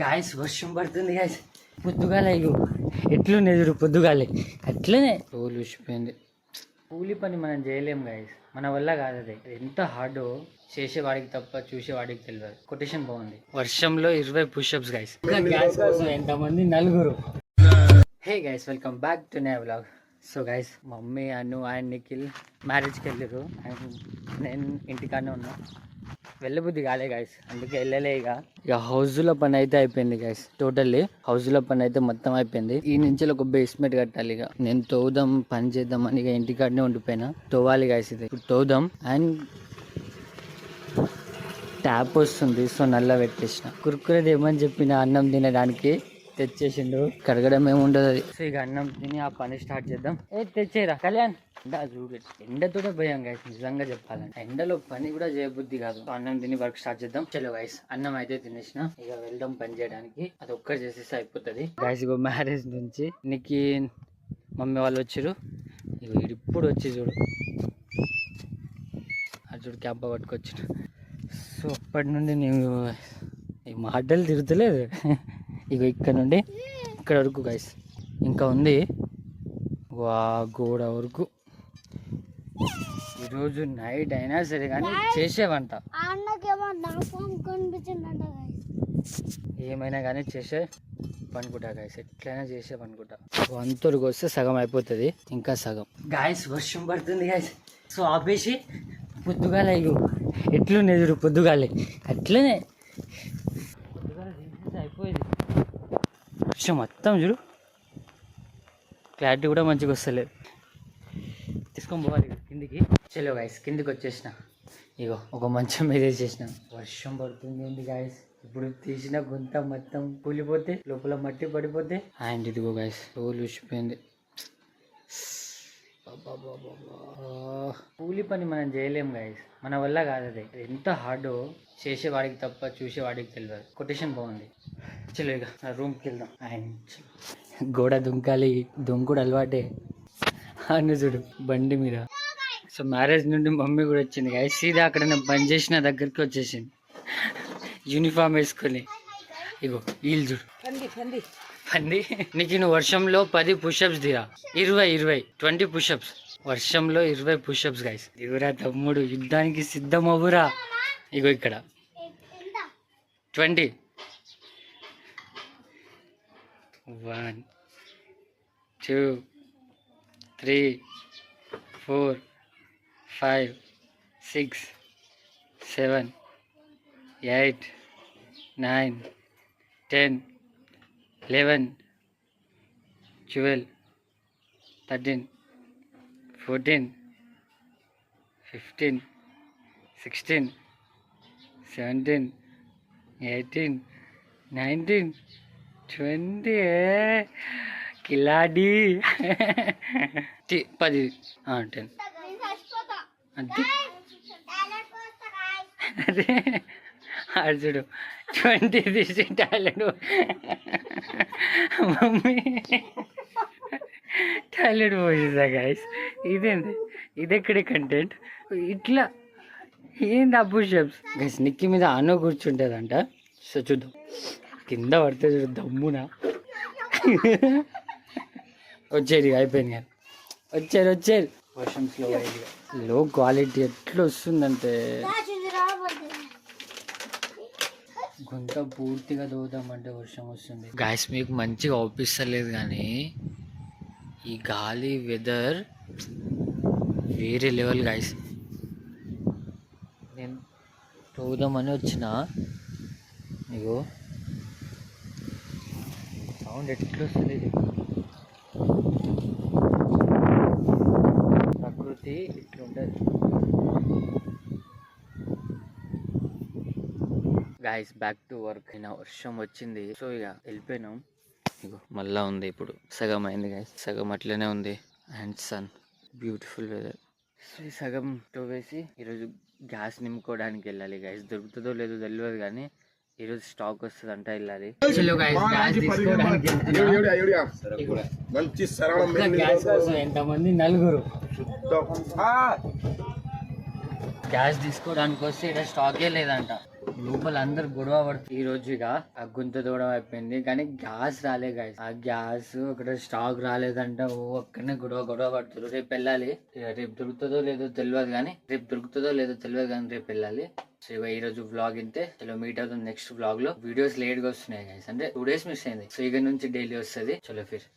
Guys వర్షం పడుతుంది guys. పొద్దుగాల ఎట్లుండే చూడు, పొద్దుగాలే అట్లనే తోలు ఊసిపోయింది. కూలి పని మనం చేయలేం గాయస్, మన వల్ల కాదు. అది ఎంత హార్డో చేసేవాడికి తప్ప చూసేవాడికి తెలియదు. కొటేషన్ బాగుంది. వర్షంలో 20 పుషప్స్ గాయస్. గ్యాస్ కోసం ఎంతమంది? 4. Hey guys, welcome back to నే vlog. So guys, mummy Anu and Nikhil మ్యారేజ్కి వెళ్ళారు అండ్ నేను ఇంటికాడనే ఉన్నా. వెళ్ళబుద్ధి కాలే గైస్, అందుకే వెళ్ళలే. ఇక హౌస్లో పని అయితే అయిపోయింది గైస్. టోటల్లీ హౌస్లో పని అయితే మొత్తం అయిపోయింది. ఈ నుంచి ఒక బేస్మెంట్ కట్టాలి. ఇక నేను తోదాం పని చేద్దాం అని ఇక ఇంటికాడనే ఉండిపోయినా. తోవాలి గైస్, ఇది ఇప్పుడు తోదాం. అండ్ ట్యాప్ వస్తుంది, సో నల్ల పెట్టేసిన. కురుకురేది ఏమని చెప్పిన అన్నం తినడానికి తెచ్చేసిండు. కడగడం ఏమి ఉండదు అది. సో ఇక అన్నం తిని ఆ పని స్టార్ట్ చేద్దాం. తెచ్చేరా కళ్యాణ్. చూడు, ఎండతోనే భయం గైస్, నిజంగా చెప్పాలంటే. ఎండలో పని కూడా చేయబుద్ధి కాదు. అన్నం తిని వర్క్ స్టార్ట్ చేద్దాం. చలో గైస్, అన్నం అయితే తినేసిన. ఇక వెళ్దాం పని చేయడానికి. అది ఒక్కటి చేసేస్తే అయిపోతుంది గైస్. ఇగో మ్యారేజ్ నుంచి నీకు మమ్మీ వాళ్ళు వచ్చారు. ఇగో ఇప్పుడు వచ్చి చూడు, అది చూడు క్యాంప్ పట్టుకొచ్చారు. సో అప్పటి నుండి నేను ఈ మాటలు తిరుగుతలేదు. ఇగో ఇక్కడ నుండి ఇక్కడ వరకు గైస్ ఇంకా ఉంది, గోడ వరకు. ఈరోజు నైట్ అయినా సరే కానీ చేసేవంట, ఏమైనా కానీ చేసే పనుకుంటా గైస్. ఎట్లయినా చేసే పనుకుంటా. అంతవరకు వస్తే సగం అయిపోతుంది, ఇంకా సగం. గాయస్ వర్షం పడుతుంది గాయస్. సో ఆపేసి పొద్దుగాల ఎట్లుండే చూడు, పొద్దుగాలే అట్లనే పొద్దుగాల తీసేసి అయిపోయింది. వర్షం మొత్తం చూడు, క్లారిటీ కూడా మంచిగా వస్తలేదు. తీసుకొని పోవాలి కిందికి. చలో గాయస్, కిందికి వచ్చేసిన. ఇగో ఒక మంచం మీద వేసేసిన. వర్షం పడుతుంది ఏంటి గాయస్, ఇప్పుడు తీసిన గుంత మొత్తం కూలిపోతే, లోపల మట్టి పడిపోతే. అండ్ ఇదిగో గాయస్, తోలు ఊసిపోయింది. కూలి పని మనం చేయలేం గాయస్, మన వల్ల కాదు. అది ఎంత హార్డో చేసేవాడికి తప్ప చూసేవాడికి తెలియదు. కొటేషన్ బాగుంది. చలో ఇక రూమ్కి వెళ్దాం. అండ్ గోడ దుంకాలి, దుంకుడు అలవాటే. అను చూడు బండి మీద. సో మ్యారేజ్ నుండి మమ్మీ కూడా వచ్చింది గాయస్. సీదా అక్కడ నేను పని చేసిన దగ్గరికి వచ్చేసింది యూనిఫామ్ వేసుకొని. ఇగో వీళ్ళు చూడు పంది. నీకు నువ్వు వర్షంలో 10 పుషప్స్ దిగా. 20 పుషప్స్ వర్షంలో 20 పుషప్స్ గాయస్. దిగురా తమ్ముడు, యుద్ధానికి సిద్ధం అవ్వురా. ఇగో ఇక్కడ 20. 1 2 3 4 5 6 7 8 9 10 11 12 13 14 15 16 17 18 19 20. కిలాడి 10 10 అంతే. అదే చూడు 20 తీసి టాయిలెట్. మమ్మీ టాయిలెట్ పోసేసా గాయస్. ఇదేంది, ఇదెక్కడి కంటెంట్ ఇట్లా ఏంది? ఆ పుషప్స్ గైస్ నిక్కి మీద ఆనో కూర్చుంటుందంట. సో చూద్దాం, కింద పడితే చూడు దమ్మున. వచ్చేది అయిపోయింది కానీ వచ్చారు. వర్షం స్లో అయ్యింది. లో క్వాలిటీ ఎట్లా వస్తుందంటే గుంత పూర్తిగా దోదామంటే వర్షం వస్తుంది గాయస్. మీకు మంచిగా అవుపిస్తలేదు కానీ ఈ గాలి వెదర్ వేరే లెవెల్ గాయస్. నేను తోదామని వచ్చిన, ఇగో సౌండ్ ఎట్లా వస్తుంది. ప్రకృతి ఇట్లుంటది గాయస్. Back to work. అయినా వర్షం వచ్చింది, సో ఇక వెళ్ళిపోయినాం. ఇగో మళ్ళా ఉంది, ఇప్పుడు సగం అయింది గాయస్. సగం అట్లనే ఉంది. And sun, beautiful weather. So ఈ సగం వేసి ఈరోజు గ్యాస్ నింపుకోవడానికి వెళ్ళాలి గాయస్. దొరుకుతుందో లేదో తెలియదు కానీ ఈరోజు స్టాక్ వస్తుందంట, వెళ్ళాలి. ఎంతమంది? 4. గ్యాస్ తీసుకోవడానికి వస్తే ఇక్కడ స్టాకే లేదంట. లోపల అందరు గొడవ పడుతుంది. ఈ రోజు ఇక ఆ గుంత దూడం అయిపోయింది, కానీ గ్యాస్ రాలే గాయస్. ఆ గ్యాస్ అక్కడ స్టాక్ రాలేదంట. అక్కడనే గొడవ పడుతున్నారు. రేపు వెళ్ళాలి. రేపు దొరుకుతుందో లేదో తెలియదు కానీ రేపు వెళ్ళాలి. సో ఇక ఈ రోజు వ్లాగ్ ఇంతే. చలో మీట్ అవుతుంది నెక్స్ట్ వ్లాగ్ లో. వీడియోస్ లేట్ గా వస్తున్నాయి గైస్, అంటే 2 days మిస్ అయింది. సో ఇక నుంచి డైలీ వస్తుంది. చలో ఫిర్